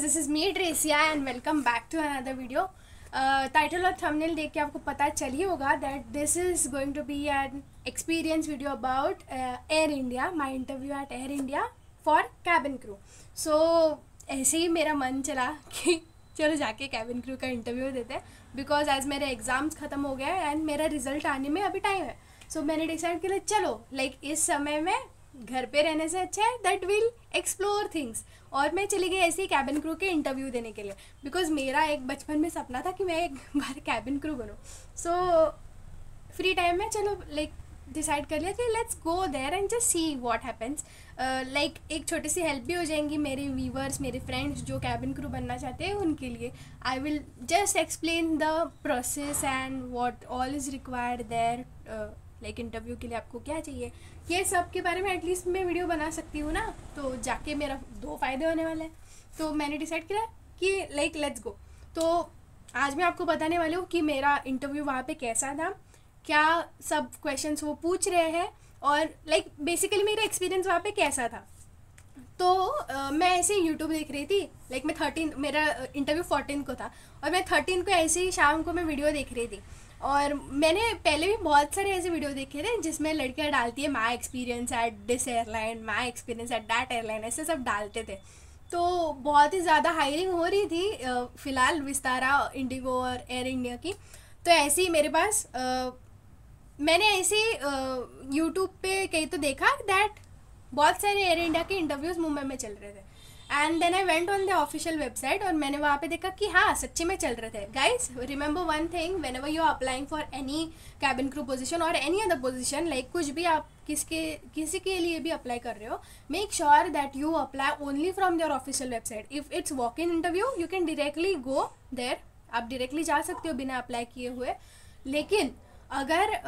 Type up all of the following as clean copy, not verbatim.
Guys, this is me Tresia and welcome back to another video. Title और thumbnail देख के आपको पता चल ही होगा that this is going to be an experience video about Air India, my interview at Air India for cabin crew. So ऐसे ही मेरा मन चला कि चलो जाके कैबिन क्रू का इंटरव्यू देते हैं, बिकॉज आज मेरे एग्ज़ाम्स ख़त्म हो गए एंड मेरा रिजल्ट आने में अभी टाइम है। सो मैंने डिसाइड किया चलो इस समय में घर पे रहने से अच्छा है दैट विल एक्सप्लोर थिंग्स। और मैं चली गई ऐसे ही कैबिन क्रू के इंटरव्यू देने के लिए, बिकॉज मेरा एक बचपन में सपना था कि मैं एक बार कैबिन क्रू बनूँ। सो फ्री टाइम में चलो डिसाइड कर लिया कि let's go there and just see what happens. एक छोटी सी हेल्प भी हो जाएंगी मेरे व्यूवर्स, मेरे फ्रेंड्स जो कैबिन क्रू बनना चाहते हैं उनके लिए। I will just explain the process and what all is required there. Interview के लिए आपको क्या चाहिए, ये सब के बारे में एटलीस्ट मैं वीडियो बना सकती हूँ ना। तो जाके मेरा दो फ़ायदे होने वाले हैं। तो मैंने डिसाइड किया कि लेट्स गो। तो आज मैं आपको बताने वाली हूँ कि मेरा इंटरव्यू वहाँ पे कैसा था, क्या सब क्वेश्चंस वो पूछ रहे हैं, और बेसिकली मेरा एक्सपीरियंस वहाँ पे कैसा था। तो मैं ऐसे ही यूट्यूब देख रही थी। मैं 13, मेरा इंटरव्यू 14 को था और मैं 13 को ऐसे ही शाम को मैं वीडियो देख रही थी। और मैंने पहले भी बहुत सारे ऐसे वीडियो देखे थे जिसमें लड़कियां डालती है my experience at this airline, my experience at that airline, ऐसे सब डालते थे। तो बहुत ही ज़्यादा हायरिंग हो रही थी फ़िलहाल विस्तारा, इंडिगो और एयर इंडिया की। तो ऐसे ही मेरे पास मैंने ऐसे यूट्यूब पे कहीं तो देखा दैट बहुत सारे एयर इंडिया के इंटरव्यूज़ मुंबई में चल रहे थे। And then I went on the official website और मैंने वहाँ पे देखा कि हाँ सच्ची में चल रहे थे। Guys remember one thing, when ever you applying for any cabin crew position और एनी अदर पोजीशन, कुछ भी आप किसी के लिए भी अप्लाई कर रहे हो, make sure that you apply only from their official website. If it's walk in interview you can directly go there, आप डायरेक्टली जा सकते हो बिना अप्लाई किए हुए। लेकिन अगर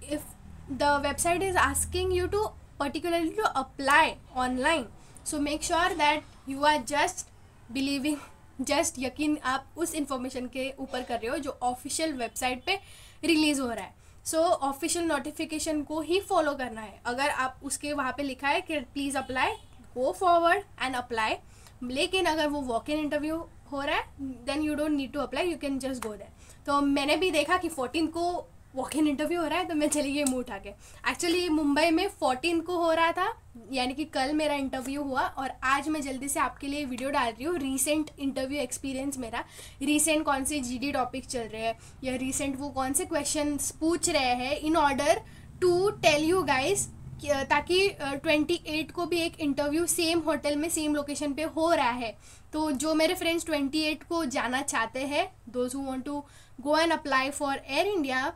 if the website is asking you to particularly to apply online, so make sure that you are just believing, just यकीन आप उस इंफॉर्मेशन के ऊपर कर रहे हो जो ऑफिशियल वेबसाइट पे रिलीज़ हो रहा है। सो ऑफिशियल नोटिफिकेशन को ही फॉलो करना है। अगर आप उसके वहाँ पे लिखा है कि please apply, go forward and apply. लेकिन अगर वो वॉक इन इंटरव्यू हो रहा है then you don't need to apply, you can just go there. तो मैंने भी देखा कि 14 को वॉक इन इंटरव्यू हो रहा है, तो मैं चली गई मुँह उठा के। एक्चुअली मुंबई में 14 को हो रहा था, यानी कि कल मेरा इंटरव्यू हुआ। और आज मैं जल्दी से आपके लिए वीडियो डाल रही हूँ रीसेंट इंटरव्यू एक्सपीरियंस मेरा, रीसेंट कौन से जीडी टॉपिक चल रहे हैं या रीसेंट वो कौन से क्वेश्चंस पूछ रहे हैं, in order to tell you guys, ताकि 28 को भी एक इंटरव्यू सेम होटल में सेम लोकेशन पे हो रहा है। तो जो मेरे फ्रेंड्स 28 को जाना चाहते हैं, those who want to go and apply for Air India,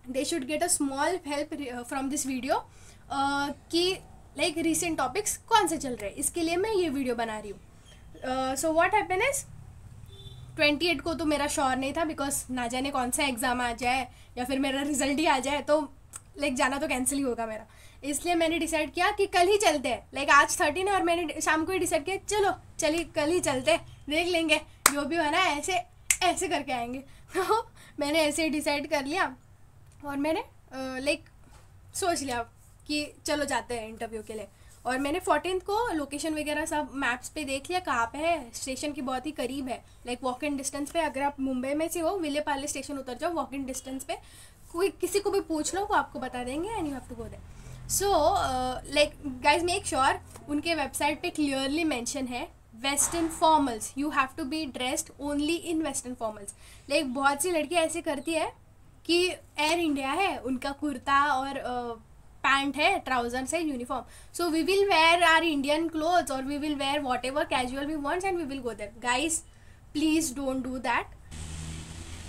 they should get a small help from this video कि recent topics कौन से चल रहे हैं। इसके लिए मैं ये वीडियो बना रही हूँ। सो व्हाट हैपन इज 28 को तो मेरा श्योर नहीं था, बिकॉज ना जाने कौन सा एग्ज़ाम आ जाए या फिर मेरा रिजल्ट ही आ जाए, तो जाना तो कैंसिल ही होगा मेरा। इसलिए मैंने डिसाइड किया कि कल ही चलते हैं। आज 13 है और मैंने शाम को ही डिसाइड किया चलो चलिए कल ही चलते, देख लेंगे जो भी होना है, ऐसे ऐसे करके आएंगे। तो मैंने ऐसे ही डिसाइड कर लिया और मैंने सोच लिया कि चलो जाते हैं इंटरव्यू के लिए। और मैंने 14 को लोकेशन वगैरह सब मैप्स पे देख लिया कहाँ पे है, स्टेशन की बहुत ही करीब है, वॉक इन डिस्टेंस पे। अगर आप मुंबई में से हो, विलेपार्ले स्टेशन उतर जाओ, वॉक इन डिस्टेंस पे, कोई किसी को भी पूछ लो वो आपको बता देंगे and you have to go there. So guys make sure, उनके वेबसाइट पे क्लियरली मेंशन है western formals, you have to be dressed only in western formals. बहुत सी लड़कियाँ ऐसे करती है कि एयर इंडिया है, उनका कुर्ता और पैंट है, ट्राउजर्स है, uniform, so we will wear our Indian clothes और we will wear whatever casual we want and we will go there. Guys please don't do that.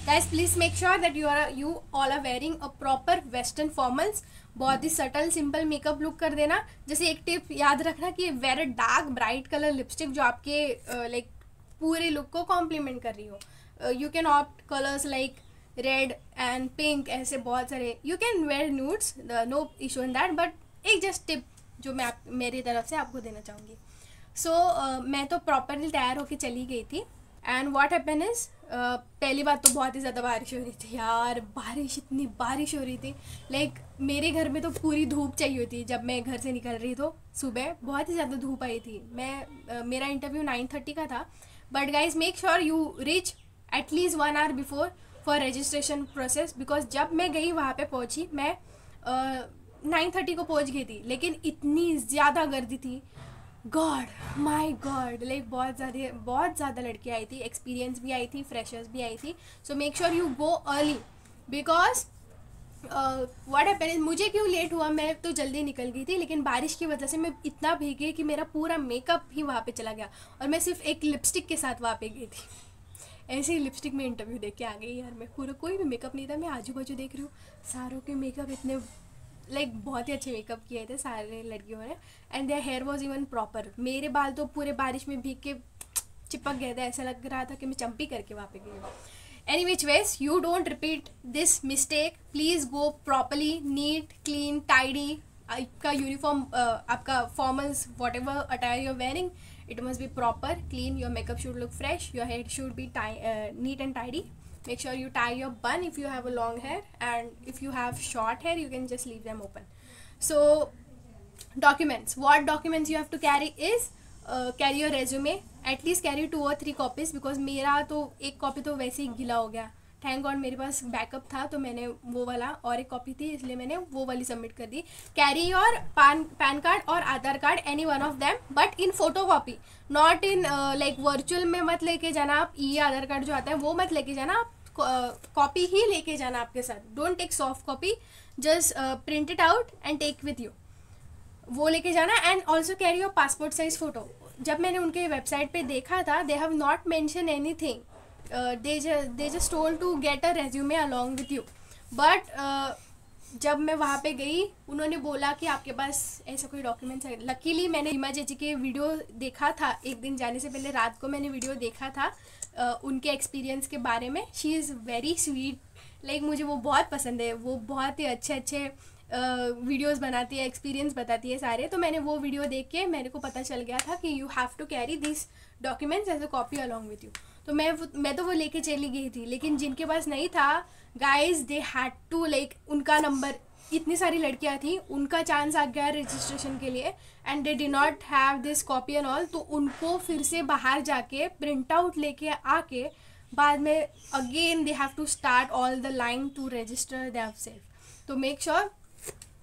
Guys please make sure that you all are wearing a proper western formals. बहुत ही subtle simple makeup look कर देना। जैसे एक tip याद रखना कि wear a dark bright colour lipstick जो आपके पूरे लुक को कॉम्प्लीमेंट कर रही हो। You can opt colours red and pink, ऐसे बहुत सारे, you can wear nudes, no issue in that, but एक जस्ट टिप जो मैं मेरी तरफ से आपको देना चाहूँगी। सो मैं तो प्रॉपरली तैयार होके चली गई थी एंड व्हाट हैपन इज, पहली बात तो बहुत ही ज़्यादा बारिश हो रही थी यार, बारिश, इतनी बारिश हो रही थी, लाइक मेरे घर में तो पूरी धूप चाहिए होती है जब मैं घर से निकल रही तो सुबह बहुत ही ज़्यादा धूप आई थी। मेरा इंटरव्यू 9:30 का था, but guys make sure you reach at least 1 hour before for registration process, because जब मैं गई वहाँ पे पहुँची, मैं 9:30 को पहुँच गई थी, लेकिन इतनी ज़्यादा गर्दी थी, गॉड माई गॉड, लाइक बहुत ज़्यादा लड़कियाँ आई थी, एक्सपीरियंस भी आई थी, फ्रेशर्स भी आई थी। सो make sure you go early, because what happened is, मुझे क्यों लेट हुआ, मैं तो जल्दी निकल गई थी, लेकिन बारिश की वजह से मैं इतना भीगी कि मेरा पूरा मेकअप ही वहाँ पे चला गया, और मैं सिर्फ एक लिपस्टिक के साथ वहाँ पे गई थी। ऐसे ही लिपस्टिक में इंटरव्यू देख के आ गई यार, मैं पूरा कोई भी मेकअप नहीं था, मैं आजू बाजू देख रही हूँ, सारों के मेकअप इतने लाइक बहुत ही अच्छे मेकअप किए थे सारे लड़कियों ने, and their hair was even proper. मेरे बाल तो पूरे बारिश में भीग के चिपक गए थे, ऐसा लग रहा था कि मैं चंपी करके वहाँ पे गई हूँ। Any which ways, you don't repeat this mistake, please go properly, neat, clean, tidy. आपका यूनिफॉर्म, आपका formals, whatever attire you are wearing, it must be proper, clean, your makeup should look fresh, your hair should be neat and tidy. Make sure you tie your bun if you have a long hair, and if you have short hair you can just leave them open. So documents, what documents you have to carry is carry your resume, at least carry 2 or 3 copies, because मेरा तो एक copy तो वैसे ही गीला हो गया, thank God मेरे पास backup था, तो मैंने वो वाला और एक कॉपी थी इसलिए मैंने वो वाली सबमिट कर दी। कैरी योर पैन कार्ड और Aadhaar card, any one of them, but in photocopy, not in like virtual में मत लेके जाना आप, ई आधार कार्ड जो आता है वो मत लेके जाना, आप कॉपी ही लेके जाना आपके साथ, don't take soft copy, just print it out and take with you, वो लेके जाना। And also carry your passport size photo. जब मैंने उनके वेबसाइट पे देखा था, they have not mentioned anything, they just told to get a resume along with you, but जब मैं वहाँ पे गई उन्होंने बोला कि आपके पास ऐसा कोई डॉक्यूमेंट्स है। लकीली मैंने रीमा जी के वीडियो देखा था, एक दिन जाने से पहले रात को मैंने वीडियो देखा था उनके एक्सपीरियंस के बारे में। She is very sweet, like मुझे वो बहुत पसंद है, वो बहुत ही अच्छे अच्छे वीडियोस बनाती है, एक्सपीरियंस बताती है सारे। तो मैंने वो वीडियो देख के मेरे को पता चल गया था कि you have to carry this documents as a copy along with you. तो मैं तो वो लेके चली गई थी, लेकिन जिनके पास नहीं था guys, they had to like, उनका नंबर, इतनी सारी लड़कियां थी, उनका चांस आ गया रजिस्ट्रेशन के लिए, and they did not have this copy and all, तो उनको फिर से बाहर जाके प्रिंट आउट लेके आके बाद में again they have to start all the line to register their self. तो मेक श्योर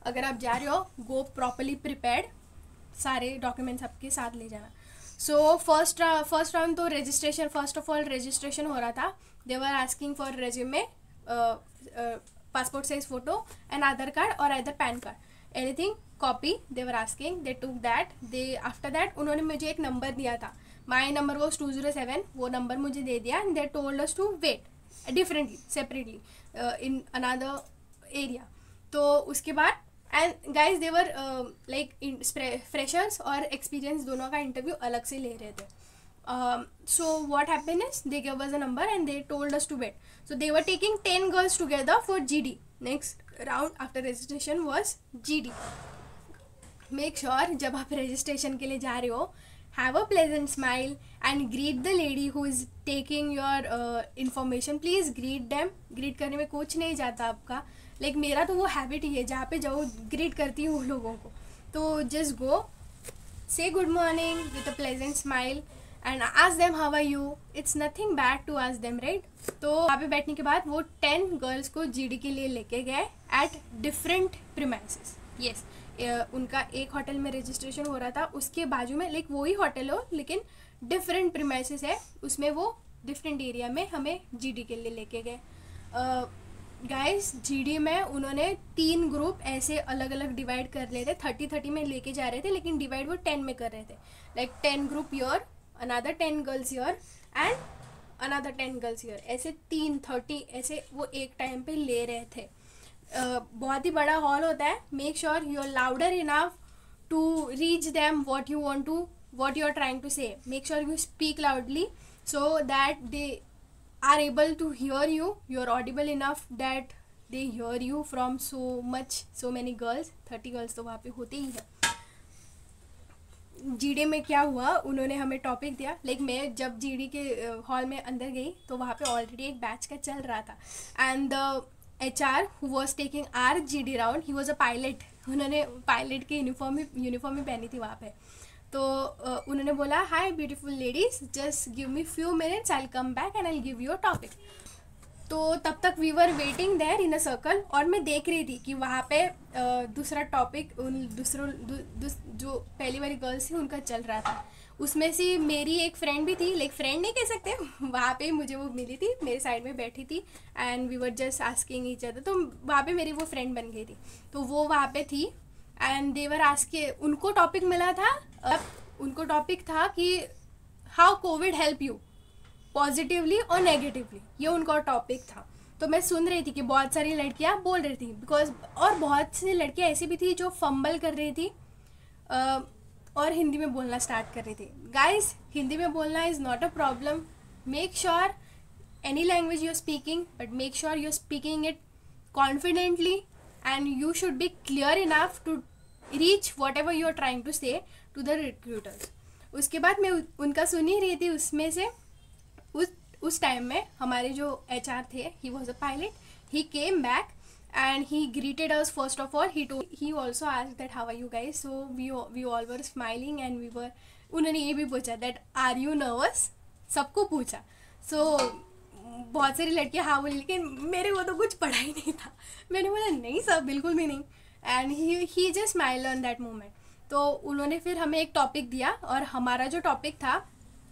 अगर आप जा रहे हो, गो प्रॉपरली प्रिपेयर्ड, सारे डॉक्यूमेंट्स आपके साथ ले जाना। सो फर्स्ट राउंड तो registration, first of all registration हो रहा था। They were asking for resume, passport size photo and Aadhaar card और other PAN card, anything copy they were asking, they took that. They after that उन्होंने मुझे एक number दिया था, माई नंबर वॉज 207, वो नंबर मुझे दे दिया, and they told us to wait differently, separately in another area. तो उसके बाद and guys there were like freshers और एक्सपीरियंस दोनों का इंटरव्यू अलग से ले रहे थे। So what happened is, they give us a number and they told us to wait. So they were taking 10 girls together for GD. Next round after registration was GD. Make sure जब आप registration के लिए जा रहे हो, have a pleasant smile and greet the lady who is taking your information. Please greet them. greet करने में कुछ नहीं जाता आपका, लाइक मेरा तो वो हैबिट ही है, जहाँ पे जाओ ग्रीट करती हूँ लोगों को। तो just go, say good morning with a pleasant smile and ask them how are you. it's nothing bad to ask them, right? तो वहाँ पे बैठने के बाद वो 10 गर्ल्स को GD के लिए लेके गए एट डिफरेंट प्रीमाइसेस। यस, उनका एक होटल में रजिस्ट्रेशन हो रहा था, उसके बाजू में लाइक वही होटल हो लेकिन डिफरेंट प्रीमाइसेस है, उसमें वो डिफरेंट एरिया में हमें GD के लिए लेके गए। गाइस GD में उन्होंने 3 ग्रुप ऐसे अलग अलग डिवाइड कर लिए थे, 30-30 में लेके जा रहे थे, लेकिन डिवाइड वो 10 में कर रहे थे, like 10 group your, another 10 girls your and another 10 girls your, ऐसे 3-30 ऐसे वो एक टाइम पे ले रहे थे। बहुत ही बड़ा हॉल होता है। Make sure you are louder enough to reach them what you want to, what you are trying to say. Make sure you speak loudly so that they are able to hear you, you are audible enough that they hear you from so many girls, 30 girls तो वहाँ पे होते ही है। GD में क्या हुआ, उन्होंने हमें टॉपिक दिया। लाइक मैं जब जीडी के हॉल में अंदर गई तो वहाँ पे ऑलरेडी एक बैच का चल रहा था, and the HR who was taking our GD round, he was a pilot. उन्होंने पायलट की यूनिफॉर्म ही पहनी थी वहाँ पे। तो उन्होंने बोला, hi beautiful ladies, just give me few minutes, I will come back and I will give you a topic. तो तब तक we were waiting there in a circle, और मैं देख रही थी कि वहाँ पे दूसरा टॉपिक उन जो पहली वाली गर्ल्स थी उनका चल रहा था। उसमें से मेरी एक फ्रेंड भी थी, लाइक फ्रेंड नहीं कह सकते, वहाँ पे मुझे वो मिली थी, मेरे साइड में बैठी थी, and we were just asking each other. तो वहाँ पे मेरी वो फ्रेंड बन गई थी, तो वो वहाँ पे थी, एंड देवर आस्किंग, उनको टॉपिक मिला था, उनको टॉपिक था कि how Covid help you positively और नेगेटिवली, ये उनका टॉपिक था। तो मैं सुन रही थी कि बहुत सारी लड़कियां बोल रही थी, बिकॉज और बहुत सी लड़कियां ऐसी भी थी जो फंबल कर रही थी और हिंदी में बोलना स्टार्ट कर रही थी। गाइस, हिंदी में बोलना is not a problem, make sure any language you are speaking, but make sure you are speaking it confidently, and you should be clear enough to reach whatever you are trying to say to the recruiters. उसके बाद मैं उनका सुन ही रही थी। उसमें से उस time में हमारे जो HR थे, he was a pilot, he came back and he greeted us first of all, he also asked that how are you guys, so we all were smiling and we were, उन्होंने ये भी पूछा that are you nervous, सबको पूछा। सो बहुत सारी लड़कियाँ हाँ बोली, लेकिन मेरे को तो कुछ पढ़ा ही नहीं था। मैंने बोला नहीं सर, बिल्कुल भी नहीं, and he just smile on that moment. तो उन्होंने फिर हमें एक टॉपिक दिया, और हमारा जो टॉपिक था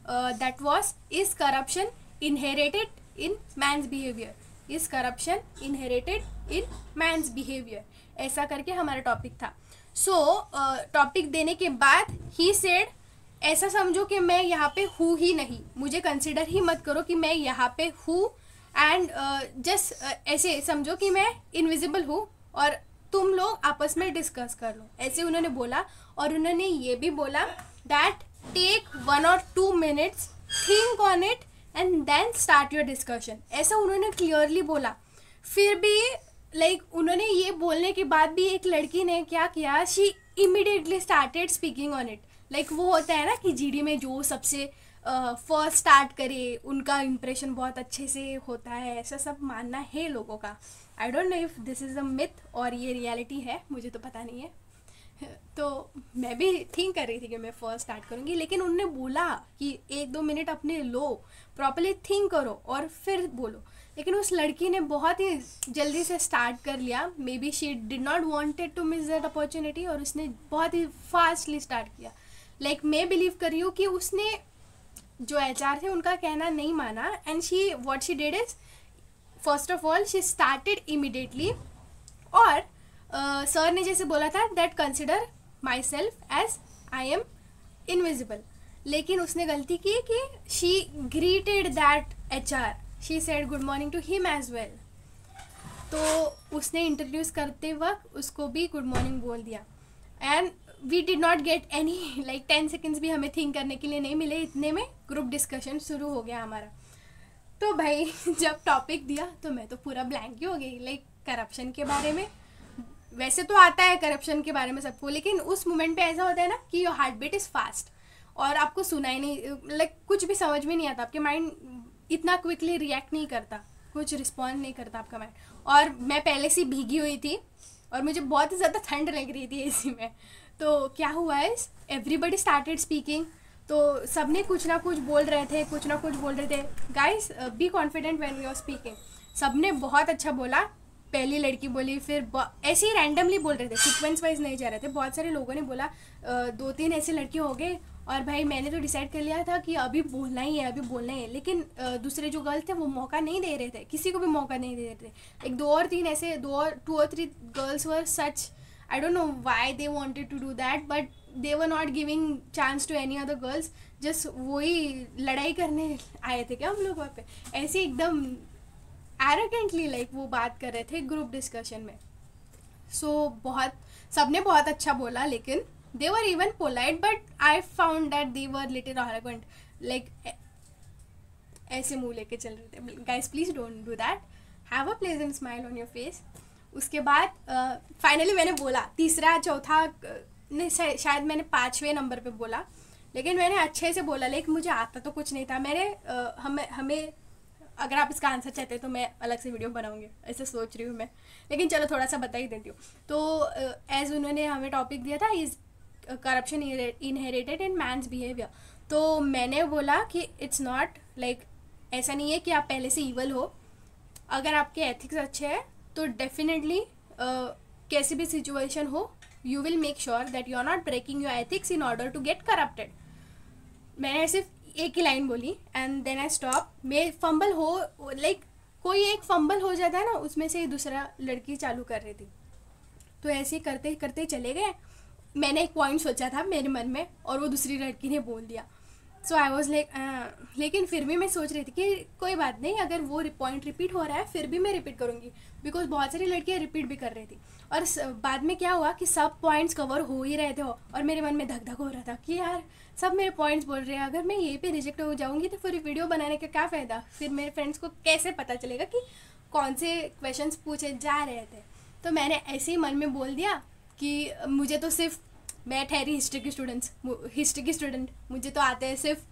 that was, is corruption inherited in man's behaviour, is corruption inherited in man's behaviour, ऐसा करके हमारा टॉपिक था। सो टॉपिक देने के बाद ही सेड, ऐसा समझो कि मैं यहाँ पे हूँ ही नहीं, मुझे कंसिडर ही मत करो कि मैं यहाँ पे हूँ, एंड जस्ट ऐसे समझो कि मैं इनविजिबल हूँ और तुम लोग आपस में डिस्कस कर लो, ऐसे उन्होंने बोला। और उन्होंने ये भी बोला that take 1 or 2 minutes, think on it and then start your discussion, ऐसा उन्होंने क्लियरली बोला। फिर भी लाइक उन्होंने ये बोलने के बाद भी एक लड़की ने क्या किया, she immediately started speaking on it. Like वो होता है ना कि जीडी में जो सबसे फर्स्ट स्टार्ट करे उनका इम्प्रेशन बहुत अच्छे से होता है, ऐसा सब मानना है लोगों का। आई don't know if this is a myth और ये रियलिटी है, मुझे तो पता नहीं है। तो मैं भी थिंक कर रही थी कि मैं फर्स्ट स्टार्ट करूँगी, लेकिन उन्होंने बोला कि 1-2 मिनट अपने लो, प्रॉपर्ली थिंक करो और फिर बोलो। लेकिन उस लड़की ने बहुत ही जल्दी से स्टार्ट कर लिया, maybe she did not wanted to miss that opportunity, और उसने बहुत ही फास्टली स्टार्ट किया। लाइक मैं बिलीव कर रही हूँ कि उसने जो HR थे उनका कहना नहीं माना, and she what she did is, first of all she started immediately, और सर ने जैसे बोला था that consider myself as I am invisible, लेकिन उसने गलती की कि she greeted that HR, she said good morning to him as well. तो उसने इंट्रोड्यूस करते वक्त उसको भी गुड मॉर्निंग बोल दिया, and we did not get any like 10 seconds भी हमें थिंक करने के लिए नहीं मिले, इतने में ग्रुप डिस्कशन शुरू हो गया हमारा। तो भाई जब टॉपिक दिया तो मैं तो पूरा ब्लैंक ही हो गई, लाइक करप्शन के बारे में। वैसे तो आता है करप्शन के बारे में सबको, लेकिन उस मोमेंट पे ऐसा होता है ना कि your heartbeat is fast और आपको सुना ही नहीं, लाइक कुछ भी समझ में नहीं आता, आपके माइंड इतना क्विकली रिएक्ट नहीं करता, कुछ रिस्पॉन्ड नहीं करता आपका माइंड। और मैं पहले से भीगी हुई थी और मुझे बहुत ही ज़्यादा ठंड लग रही थी AC में। तो क्या हुआ इस, एवरीबडी स्टार्टेड स्पीकिंग, तो सब ने कुछ ना कुछ बोल रहे थे, कुछ ना कुछ बोल रहे थे। Guys be confident when you are speaking. सब ने बहुत अच्छा बोला, पहली लड़की बोली, फिर ऐसे ही रैंडमली बोल रहे थे, सीक्वेंस वाइज नहीं जा रहे थे। बहुत सारे लोगों ने बोला, 2-3 ऐसे लड़के हो गए, और भाई मैंने तो डिसाइड कर लिया था कि अभी बोलना ही है, अभी बोलना ही है। लेकिन दूसरे जो गर्ल्स थे वो मौका नहीं दे रहे थे, किसी को भी मौका नहीं दे रहे थे। एक 2 और 3 ऐसे 2 or 3 girls were such, I don't know why they wanted to do that, but they were not giving chance to any other girls, just वही लड़ाई करने आए थे क्या हम लोग वहाँ पे, ऐसे एकदम एरोगेंटली लाइक वो बात कर रहे थे ग्रुप डिस्कशन में। सो बहुत सबने बहुत अच्छा बोला, लेकिन they were even polite, but I found that they were little arrogant, like ऐसे मुंह लेके चल रहे थे। guys please don't do that, have a pleasant smile on your face। उसके बाद फाइनली मैंने बोला, तीसरा चौथा नहीं, शायद मैंने 5वें नंबर पे बोला, लेकिन मैंने अच्छे से बोला, लेकिन मुझे आता तो कुछ नहीं था। मैंने हमें अगर आप इसका आंसर चाहते हैं तो मैं अलग से वीडियो बनाऊंगी, ऐसे सोच रही हूँ मैं, लेकिन चलो थोड़ा सा बता ही देती हूँ। तो एज उन्होंने हमें टॉपिक दिया था, is corruption inherited in man's behaviour, तो मैंने बोला कि इट्स नॉट लाइक, ऐसा नहीं है कि आप पहले से ईवल हो। अगर आपके एथिक्स अच्छे हैं तो डेफिनेटली कैसी भी सिचुएशन हो, you will make sure that you are not breaking your ethics in order to get corrupted. मैंने सिर्फ एक ही लाइन बोली एंड देन आई स्टॉप। मैं फंबल हो लाइक कोई एक फंबल हो जाता है ना, उसमें से दूसरा लड़की चालू कर रही थी, तो ऐसे करते करते चले गए। मैंने एक पॉइंट सोचा था मेरे मन में और वो दूसरी लड़की ने बोल दिया। सो आई वॉज लाइक, लेकिन फिर भी मैं सोच रही थी कि कोई बात नहीं, अगर वो पॉइंट रिपीट हो रहा है फिर भी मैं रिपीट करूँगी, बिकॉज बहुत सारी लड़कियाँ रिपीट भी कर रही थी। और बाद में क्या हुआ कि सब पॉइंट्स कवर हो ही रहे थे और मेरे मन में धक धक हो रहा था कि यार सब मेरे पॉइंट्स बोल रहे हैं, अगर मैं यहीं पे रिजेक्ट हो जाऊँगी तो फिर वीडियो बनाने का क्या फ़ायदा, फिर मेरे फ्रेंड्स को कैसे पता चलेगा कि कौन से क्वेश्चंस पूछे जा रहे थे। तो मैंने ऐसे ही मन में बोल दिया कि मुझे तो सिर्फ, मैं ठहरी हिस्ट्री की स्टूडेंट, मुझे तो आते हैं सिर्फ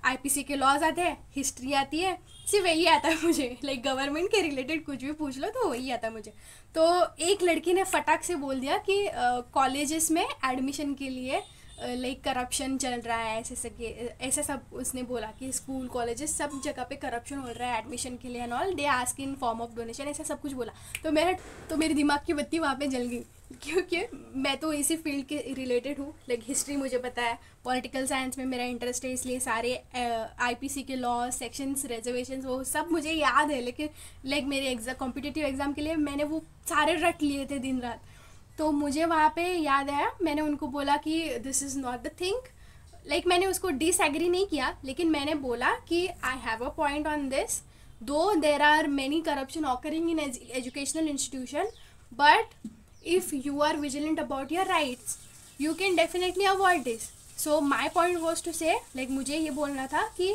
आईपीसी के लॉज आते हैं, हिस्ट्री आती है, सिर्फ वही आता है मुझे, लाइक गवर्नमेंट के रिलेटेड कुछ भी पूछ लो तो वही आता है मुझे। तो एक लड़की ने फटाक से बोल दिया कि कॉलेजेस में एडमिशन के लिए लाइक करप्शन चल रहा है, ऐसे सब उसने बोला कि स्कूल कॉलेजेस सब जगह पे करप्शन हो रहा है एडमिशन के लिए and all, they ask in form of donation, ऐसा सब कुछ बोला। तो मेरे दिमाग की बत्ती वहाँ पे जल गई, क्योंकि मैं तो इसी फील्ड के रिलेटेड हूँ, लाइक हिस्ट्री मुझे पता है, पॉलिटिकल साइंस में मेरा इंटरेस्ट है, इसलिए सारे आईपीसी के लॉ सेक्शंस रिजर्वेशंस वो सब मुझे याद है। लेकिन लाइक मेरे कॉम्पिटिटिव एग्जाम के लिए मैंने वो सारे रट लिए थे दिन रात। तो मुझे वहाँ पे याद आया, मैंने उनको बोला कि this is not the thing, like मैंने उसको डिसएग्री नहीं किया, लेकिन मैंने बोला कि I have a point on this, though there are many corruption occurring in educational institution, but if you are vigilant about your rights you can definitely avoid this. So my point was to say, like मुझे ये बोलना था कि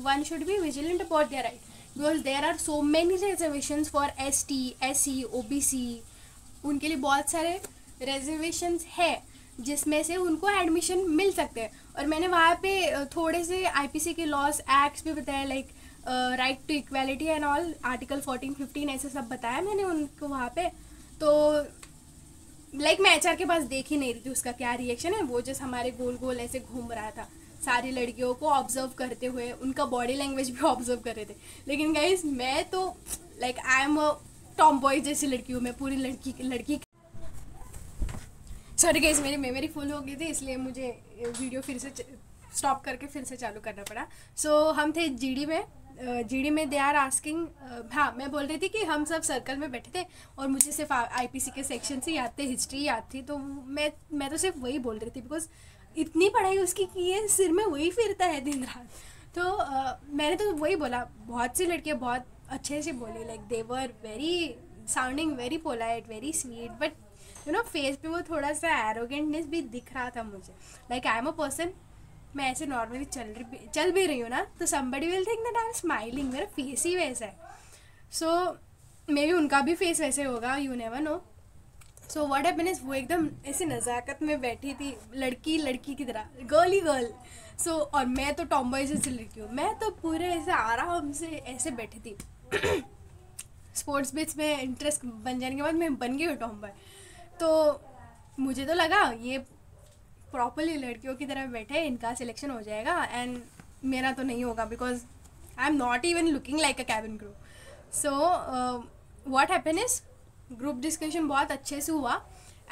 one should be vigilant about their right, because there are so many reservations for ST, SC, OBC, उनके लिए बहुत सारे reservations है जिसमें से उनको एडमिशन मिल सकते हैं। और मैंने वहाँ पे थोड़े से IPC के लॉस एक्ट्स भी बताया, like right to equality and all, article 14, 15 ऐसे सब बताया मैंने उनको वहाँ पे। तो लाइक मैं एचआर के पास देख ही नहीं रही थी उसका क्या रिएक्शन है, वो जस्ट हमारे गोल गोल ऐसे घूम रहा था, सारी लड़कियों को ऑब्जर्व करते हुए, उनका बॉडी लैंग्वेज भी ऑब्जर्व कर रहे थे। लेकिन गाइस मैं तो like I am a Tom boy जैसी लड़की हूँ, मैं पूरी लड़की सॉरी गाइस मेरी मेमोरी फुल हो गई थी, इसलिए मुझे वीडियो फिर से स्टॉप करके फिर से चालू करना पड़ा। सो हम थे जीडी में दे आर आस्किंग, हाँ मैं बोल रही थी कि हम सब सर्कल में बैठे थे और मुझे सिर्फ आईपीसी के सेक्शन से याद थे, हिस्ट्री याद थी, तो मैं तो सिर्फ वही बोल रही थी, बिकॉज इतनी पढ़ाई उसकी की है, सिर में वही फिरता है दिन रात। तो मैंने तो वही बोला, बहुत सी लड़कियाँ बहुत अच्छे से बोली, like they were very sounding very polite, very sweet, but you know face पे वो थोड़ा सा एरोगेंटनेस भी दिख रहा था मुझे। Like I am a person, मैं ऐसे नॉर्मली चल भी रही हूँ ना, तो somebody will think that I am smiling, मेरा फेस ही वैसा है। सो मे बी उनका भी फेस वैसे होगा, you never know. So what happened is, वो एकदम ऐसे नज़ाकत में बैठी थी, लड़की की तरह, गर्ल। सो और मैं तो टॉम बॉय जैसी लड़की हूँ, मैं तो पूरे ऐसे आराम से ऐसे बैठी थी। स्पोर्ट्स बिट्स में इंटरेस्ट बन जाने के बाद मैं बन गई हूँ टॉम बॉय। तो मुझे तो लगा ये प्रॉपरली लड़कियों की तरह बैठे, इनका सिलेक्शन हो जाएगा, एंड मेरा तो नहीं होगा, because I am not even looking like a cabin crew. So what happen is, group discussion बहुत अच्छे से हुआ,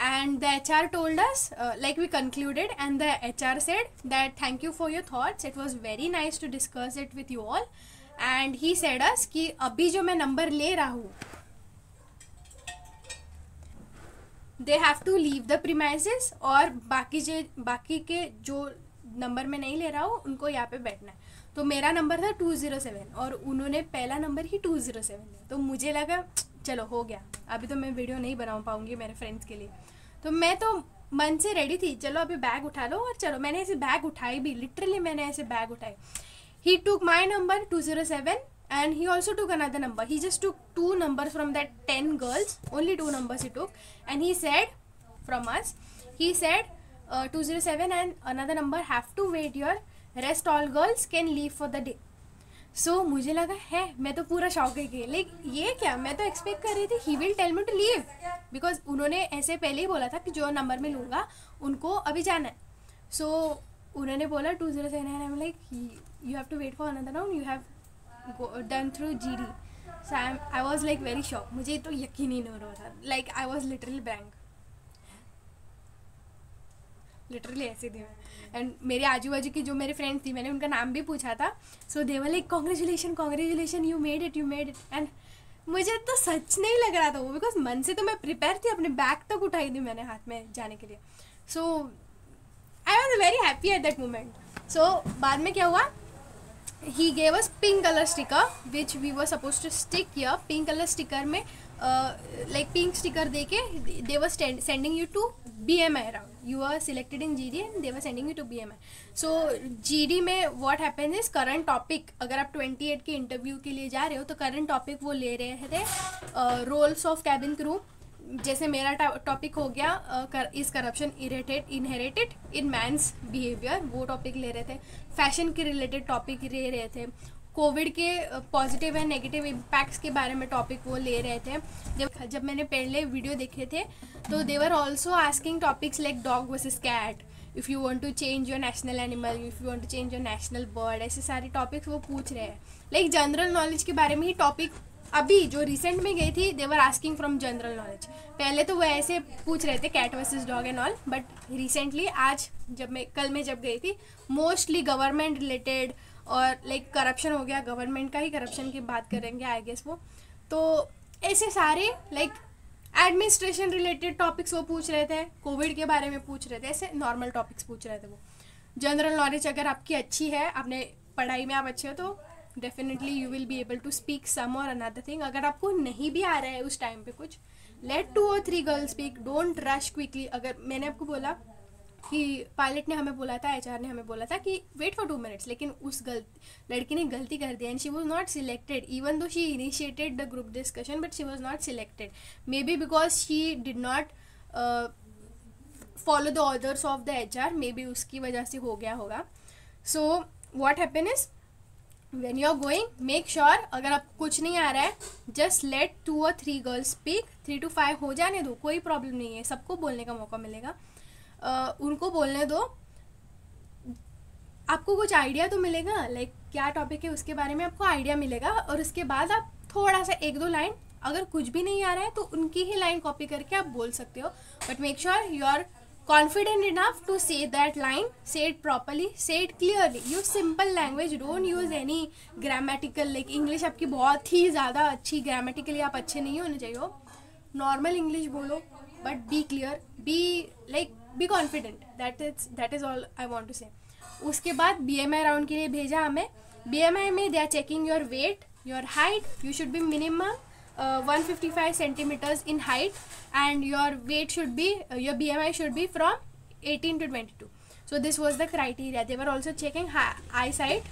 and the HR told us, like we concluded, and the HR said that thank you for your thoughts, it was very nice to discuss it with you all, and he said us कि अभी जो मैं number ले रहा हूँ, they have to leave the premises, और बाकी के जो नंबर में नहीं ले रहा हूँ उनको यहाँ पे बैठना है। तो मेरा नंबर था 207 और उन्होंने पहला नंबर ही 207 लिया, तो मुझे लगा चलो हो गया, अभी तो मैं वीडियो नहीं बना पाऊँगी मेरे फ्रेंड्स के लिए। तो मैं तो मन से रेडी थी, चलो अभी बैग उठा लो और चलो। मैंने ऐसे बैग उठाई भी, लिटरली मैंने ऐसे बैग उठाए। ही टुक my number 207 and he also took another number. He just took 2 numbers from that 10 girls, only 2 numbers he took, and he said from us, he said 207 and another number have to wait here, rest all girls can leave for the day. सो मुझे लगा है, मैं तो पूरा शौक है कि like ये क्या, मैं तो एक्सपेक्ट कर रही थी he will tell me to leave, because उन्होंने ऐसे पहले ही बोला था कि जो नंबर में लूँगा उनको अभी जाना है. सो उन्होंने बोला 207 and I'm like you have to wait for another round, you have done through GD. So I was like very shocked. मुझे तो यकीन ही नहीं हो रहा था, like I was literally blank, literally ऐसे थी मैं. एंड मेरे आजू बाजू की जो मेरे फ्रेंड्स थी, मैंने उनका नाम भी पूछा था. So they were like congratulation you made it. And मुझे तो सच नहीं लग रहा था वो, बिकॉज मन से तो मैं प्रिपेयर थी, अपने बैग तक उठाई थी मैंने हाथ में जाने के लिए. So I was very happy at that moment. So बाद में क्या हुआ, he gave us pink color sticker which we were supposed to stick here. Pink color sticker में like pink sticker देके they were sending you to BMI round. You were selected in GD and they were sending you to BMI. So GD में what happens is current topic, अगर आप 28 के interview के लिए जा रहे हो तो current topic वो ले रहे थे roles of cabin crew. जैसे मेरा टॉपिक हो गया is corruption inherited in men's behaviour, वो टॉपिक ले रहे थे. फैशन के रिलेटेड टॉपिक ले रहे थे. कोविड के पॉजिटिव एंड नेगेटिव इम्पैक्ट्स के बारे में टॉपिक वो ले रहे थे. जब मैंने पहले वीडियो देखे थे तो they were also asking topics like dog versus cat, if you want to change your national animal, if you want to change your national bird, ऐसे सारे टॉपिक्स वो पूछ रहे हैं. लाइक जनरल नॉलेज के बारे में ही टॉपिक. अभी जो रिसेंट में गई थी they were asking from general knowledge. पहले तो वो ऐसे पूछ रहे थे cat versus dog and all, but recently आज कल मैं जब गई थी मोस्टली गवर्नमेंट रिलेटेड और लाइक करप्शन हो गया, गवर्नमेंट का ही करप्शन की बात करेंगे आई गेस वो. तो ऐसे सारे लाइक एडमिनिस्ट्रेशन रिलेटेड टॉपिक्स वो पूछ रहे थे, कोविड के बारे में पूछ रहे थे, ऐसे नॉर्मल टॉपिक्स पूछ रहे थे वो. जनरल नॉलेज अगर आपकी अच्छी है, आपने पढ़ाई में आप अच्छे हो तो definitely you will be able to speak some और अनदर थिंग. अगर आपको नहीं भी आ रहा है उस टाइम पे कुछ, let 2 or 3 girls speak, don't rush quickly. अगर मैंने आपको बोला कि पायलट ने हमें बोला था, HR ने हमें बोला था कि वेट फॉर 2 minutes, लेकिन उस लड़की ने गलती कर दिया and she was not selected even though she initiated the group discussion, but she was not selected. May be because she did not follow the orders of the HR, may be उसकी वजह से हो गया होगा. So what happen is when you are going, make sure अगर आप कुछ नहीं आ रहा है, just let 2 or 3 girls speak. 3 to 5 हो जाने दो, कोई प्रॉब्लम नहीं है, सबको बोलने का मौका मिलेगा. उनको बोलने दो, आपको कुछ आइडिया तो मिलेगा, लाइक क्या टॉपिक है उसके बारे में आपको आइडिया मिलेगा. और उसके बाद आप थोड़ा सा 1-2 लाइन, अगर कुछ भी नहीं आ रहा है तो उनकी ही लाइन कॉपी करके आप बोल सकते हो. But make sure you are confident enough to say that line, say it properly, say it clearly, use simple language, don't use any grammatical, like English आपकी बहुत ही ज़्यादा अच्छी ग्रामेटिकली आप अच्छे नहीं होने चाहिए हो, नॉर्मल इंग्लिश बोलो, but be clear, be confident. that is all I want to say. उसके बाद BMI राउंड के लिए भेजा हमें. BMI में they are checking your weight, your height, you should be minimum 155 centimeters in height and your weight should be your BMI should be from 18 to 22. So this was the criteria. They were also checking eyesight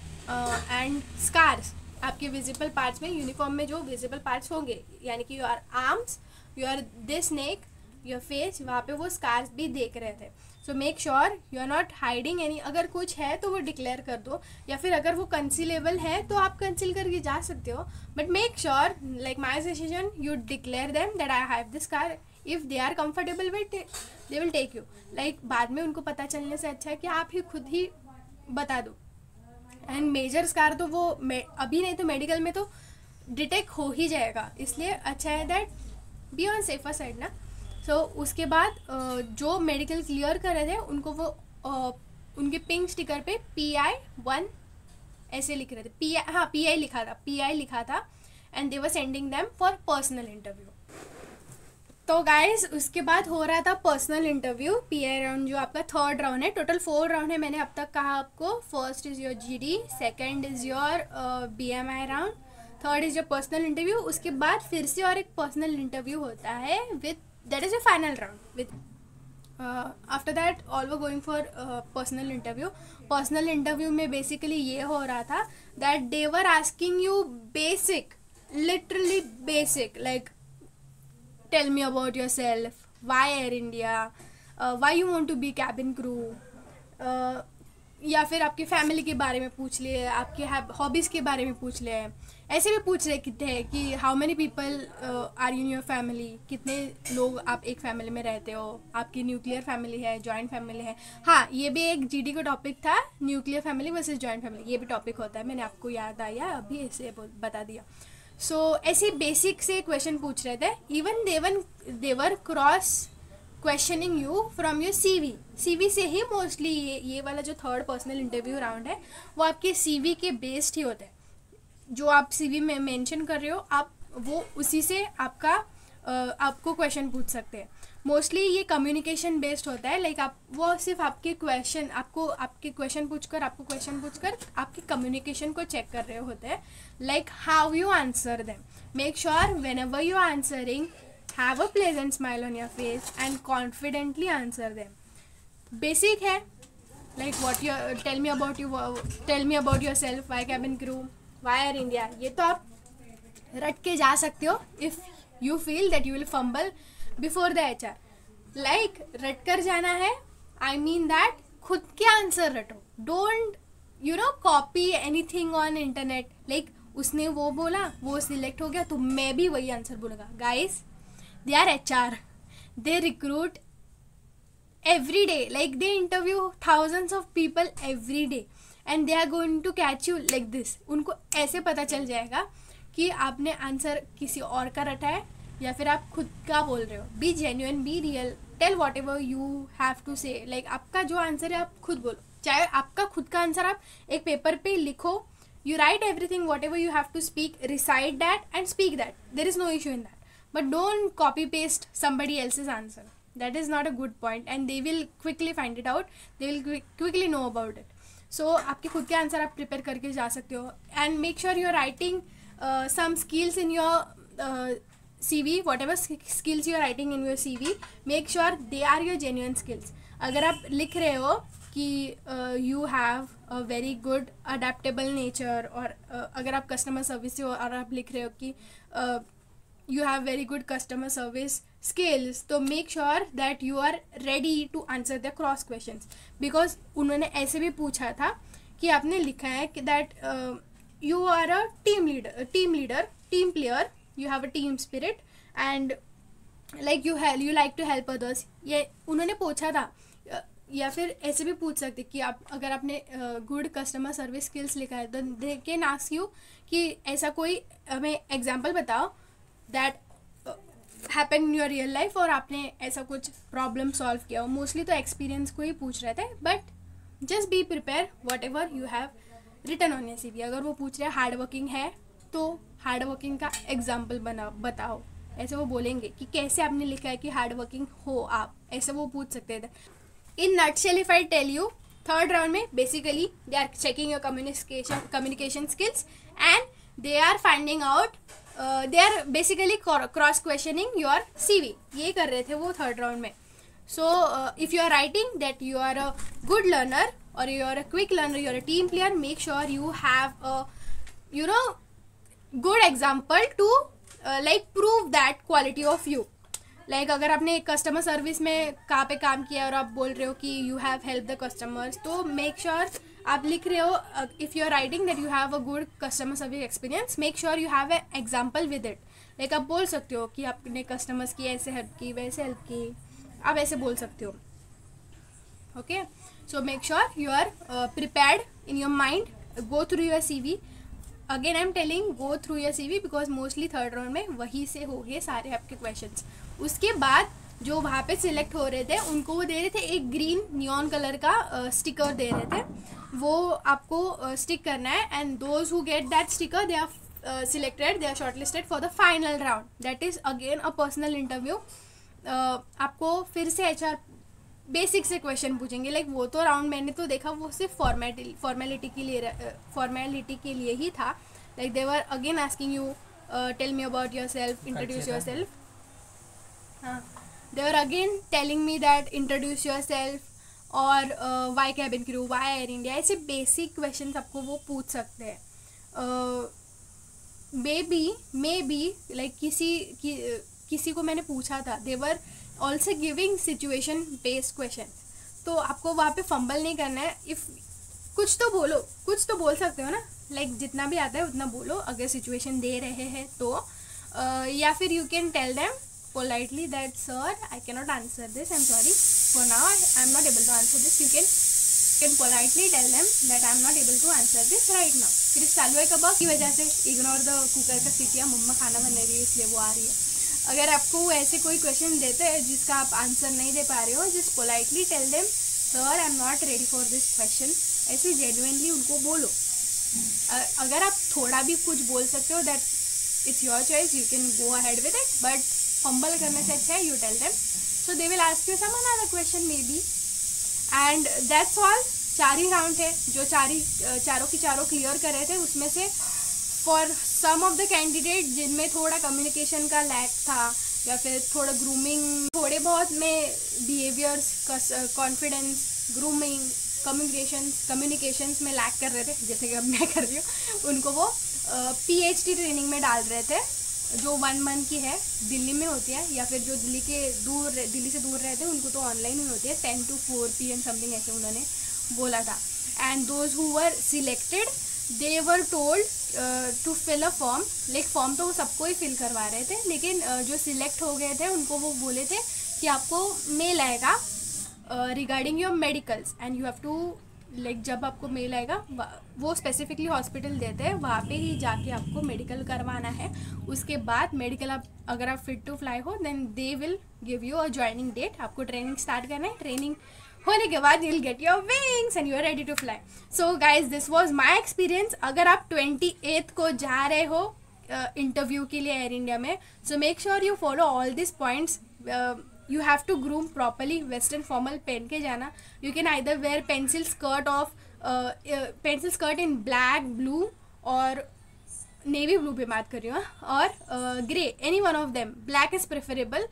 and scars. आपके visible parts में, uniform में जो visible parts होंगे, यानी कि your arms, your this neck, your face, वहाँ पे वो scars भी देख रहे थे. So make sure you are not hiding any. अगर कुछ है तो वो डिक्लेयर कर दो, या फिर अगर वो कंसीलेबल है तो आप कंसील करके जा सकते हो. But make sure, like my suggestion, you declare them that I have this car. If they are comfortable with they will take you. Like बाद में उनको पता चलने से अच्छा है कि आप ही खुद ही बता दो. एंड मेजर स्कार तो वो अभी नहीं तो मेडिकल में तो डिटेक्ट हो ही जाएगा, इसलिए अच्छा है that be on safer side ना. सो उसके बाद जो मेडिकल क्लियर कर रहे थे उनको वो उनके पिंक स्टिकर पे PI1 ऐसे लिख रहे थे. PI लिखा था and they were sending them for personal interview. तो गाइज उसके बाद हो रहा था पर्सनल इंटरव्यू. PI राउंड जो आपका 3rd राउंड है, टोटल 4 राउंड है मैंने अब तक कहा आपको. First is your GD, second is your BMI round, third is your personal interview. उसके बाद फिर से और एक पर्सनल इंटरव्यू होता है with that is your final round with after that all were going for personal interview. Personal interview में basically ये हो रहा था that they were asking you basic, literally basic, like tell me about yourself, why Air India, why you want to be cabin crew, या फिर आपकी family के बारे में पूछ लिए, आपके हॉबीज़ के बारे में पूछ लिए। ऐसे भी पूछ रहे कितने हैं कि how many people are in your family, कितने लोग आप एक फैमिली में रहते हो, आपकी न्यूक्लियर फैमिली है, जॉइंट फैमिली है। हाँ, ये भी एक जीडी का टॉपिक था, nuclear family versus joint family, ये भी टॉपिक होता है, मैंने आपको याद आया अभी ऐसे बता दिया। सो ऐसे बेसिक से क्वेश्चन पूछ रहे थे। Even there were cross questioning you from your CV से ही मोस्टली ये वाला जो थर्ड पर्सनल इंटरव्यू राउंड है वो आपके सीवी के बेस्ड ही होता है। जो आप सीवी में मेंशन कर रहे हो आप वो उसी से आपको क्वेश्चन पूछ सकते हैं। मोस्टली ये कम्युनिकेशन बेस्ड होता है, लाइक आप वो सिर्फ आपके क्वेश्चन पूछकर आपके कम्युनिकेशन को चेक कर रहे होते हैं, like how you answer them. Make sure whenever you are answering have a pleasant smile on your face and confidently answer them. Basic है, like what you tell me about yourself, why cabin crew, why Air India, ये तो आप रट के जा सकते हो if you feel that you will fumble before the HR. like रट कर जाना है, I mean that खुद के answer रटो, don't copy anything on internet, like उसने वो बोला वो सिलेक्ट हो गया तो मैं भी वही आंसर बोलूँगा। guys, they are HR, they recruit every day, like they interview thousands of people every day and they are going to catch you like this. उनको ऐसे पता चल जाएगा कि आपने आंसर किसी और का रटा है या फिर आप खुद का बोल रहे हो। Be genuine, be real, tell whatever you have to say, like आपका जो आंसर है आप खुद बोलो। चाहे आपका खुद का आंसर आप एक पेपर पे लिखो, you write everything whatever you have to speak, recite that and speak that, there is no issue in that. But don't copy paste somebody else's answer. That is not a good point and they will quickly find it out. They will quickly know about it. So आपके खुद के answer आप prepare करके जा सकते हो and make sure you are writing some skills in your CV. Whatever skills you are writing in your CV, make sure they are your genuine skills. अगर आप लिख रहे हो कि you have a very good adaptable nature और अगर आप customer service से हो और आप लिख रहे हो कि you have very good customer service skills, तो make sure that you are ready to answer the cross questions. because उन्होंने ऐसे भी पूछा था कि आपने लिखा है कि that you are a team player, you have a team spirit and like you like to help others, ये उन्होंने पूछा था। या फिर ऐसे भी पूछ सकते कि आप अगर आपने गुड कस्टमर सर्विस स्किल्स लिखा है तो दे कैन आस्क यू कि ऐसा कोई हमें एग्जांपल बताओ that happen in your real life और आपने ऐसा कुछ प्रॉब्लम सॉल्व किया हो। मोस्टली तो एक्सपीरियंस को ही पूछ रहे थे, but just be prepare whatever you have written on your CV। अगर वो पूछ रहे हैं हार्ड वर्किंग है तो हार्ड वर्किंग का एग्जाम्पल बताओ, ऐसे वो बोलेंगे कि कैसे आपने लिखा है कि हार्ड वर्किंग हो आप, ऐसे वो पूछ सकते थे। In nutshell if I tell you, third round में basically they are checking your communication skills and they are finding out, they are basically cross questioning your CV, ये कर रहे थे वो थर्ड राउंड में। So if you are writing that you are a good learner or you are a quick learner, you are a team player, make sure you have a good example to like prove that quality of you. like अगर आपने customer service में कहाँ पे काम किया और आप बोल रहे हो कि you have helped the customers, तो make sure आप लिख रहे हो if you are writing that you have a good customer service experience, make sure you have an example with it. like आप बोल सकते हो कि आपने कस्टमर्स की ऐसे हेल्प की वैसे हेल्प की, आप ऐसे बोल सकते हो। okay, so make sure you are prepared in your mind, go through your CV. again I'm telling go through your CV because mostly third round में वही से हो गए सारे आपके questions। उसके बाद जो वहाँ पे सिलेक्ट हो रहे थे उनको वो दे रहे थे एक ग्रीन नियॉन कलर का स्टिकर दे रहे थे, वो आपको स्टिक करना है and those who get that sticker they are selected, they are shortlisted for the final round, that is again a personal interview. आपको फिर से HR बेसिक से क्वेश्चन पूछेंगे, लाइक वो तो राउंड मैंने तो देखा वो सिर्फ फॉर्मेलिटी के लिए ही था। Like they were again asking you tell me about yourself, introduce yourself. हाँ, they were again telling me that introduce yourself और why cabin crew, why Air India, ऐसे बेसिक क्वेश्चन आपको वो पूछ सकते हैं। May be like किसी को मैंने पूछा था, they're also giving situation based question. तो आपको वहाँ पे फंबल नहीं करना है। इफ़ कुछ तो बोलो, कुछ तो बोल सकते हो ना, लाइक जितना भी आता है उतना बोलो अगर सिचुएशन दे रहे हैं तो। या फिर you can tell them politely that sir I cannot answer this, I am sorry for now, I am not able to answer this. You can politely tell them that I am not able to answer this right now. क्रिस चालू है कबाब की वजह से, ignore the cooker का सीटियाँ, मम्मा खाना बना रही है इसलिए वो आ रही है। अगर आपको ऐसे कोई क्वेश्चन देते हैं जिसका आप आंसर नहीं दे पा रहे हो, just politely tell them sir I am not ready for this question, ऐसे जेन्युइनली उनको बोलो। अगर आप थोड़ा भी कुछ बोल सकते हो that it's your choice, you can go ahead with it, but fumble करने से अच्छा है you tell them, so they will ask you some another question maybe, and that's all. 4 ही राउंड थे जो चारों की चारों क्लियर कर रहे थे। उसमें से for some of the candidate जिनमें थोड़ा कम्युनिकेशन का लैक था या फिर थोड़ा ग्रूमिंग, थोड़े बहुत में बिहेवियर्स, कॉन्फिडेंस, ग्रूमिंग, कम्युनिकेशंस में लैक कर रहे थे, जैसे कि अब मैं कर रही हूँ, उनको वो PhD ट्रेनिंग में डाल रहे थे जो 1 मंथ की है, दिल्ली में होती है, या फिर जो दिल्ली से दूर रहते हैं उनको तो ऑनलाइन ही होती है, 10 to 4 PM समथिंग ऐसे उन्होंने बोला था। And those who were selected they were told to fill a form, like form तो वो सबको ही फिल करवा रहे थे, लेकिन जो सिलेक्ट हो गए थे उनको वो बोले थे कि आपको मेल आएगा regarding your medicals, and you have to, like जब आपको मेल आएगा वो स्पेसिफिकली हॉस्पिटल देते हैं, वहाँ पे ही जाके आपको मेडिकल करवाना है। उसके बाद मेडिकल अगर आप फिट टू फ्लाई हो then they will give you a joining date. आपको ट्रेनिंग स्टार्ट करना है, ट्रेनिंग होने के बाद you will get your wings and you are ready to fly. So guys this was my experience. अगर आप 28 को जा रहे हो इंटरव्यू के लिए एयर इंडिया में, सो make sure you follow all this points. You have to groom properly, western formal पहन के जाना। You can either wear pencil skirt in black, blue और navy blue पे बात कर रही हूँ, और grey, any one of them, black is preferable,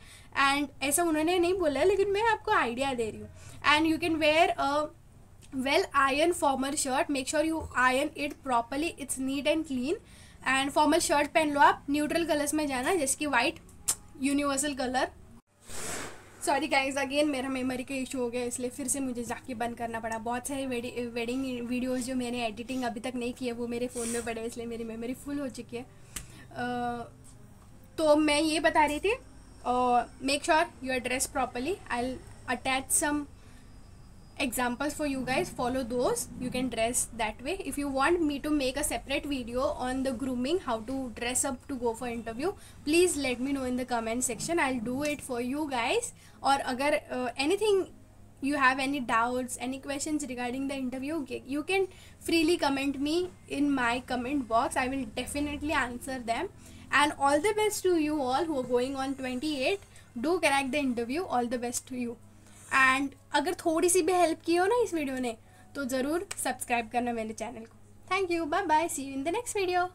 and ऐसा उन्होंने नहीं बोला लेकिन मैं आपको आइडिया दे रही हूँ। And you can wear a well iron formal shirt, make sure you iron it properly, it's neat and clean, and formal shirt पहन लो आप, न्यूट्रल कलर्स में जाना जैसे कि white universal colour. Sorry guys again मेरा memory का issue हो गया इसलिए फिर से मुझे जाके बंद करना पड़ा। बहुत सारे वेडिंग वीडियोस जो मैंने एडिटिंग अभी तक नहीं की है वो मेरे फ़ोन में पड़े, इसलिए मेरी मेमोरी फुल हो चुकी है। तो मैं ये बता रही थी, make sure you are dress properly. I will attach some examples for you guys, follow those, you can dress that way. If you want me to make a separate video on the grooming, how to dress up to go for interview, please let me know in the comment section, I'll do it for you guys. Or agar anything you have any doubts, any questions regarding the interview, you can freely comment me in my comment box, I will definitely answer them. And all the best to you all who are going on 28, do crack the interview, all the best to you. And अगर थोड़ी सी भी help की हो ना इस video ने तो ज़रूर सब्सक्राइब करना मेरे चैनल को। Thank you, bye bye, see you in the next video.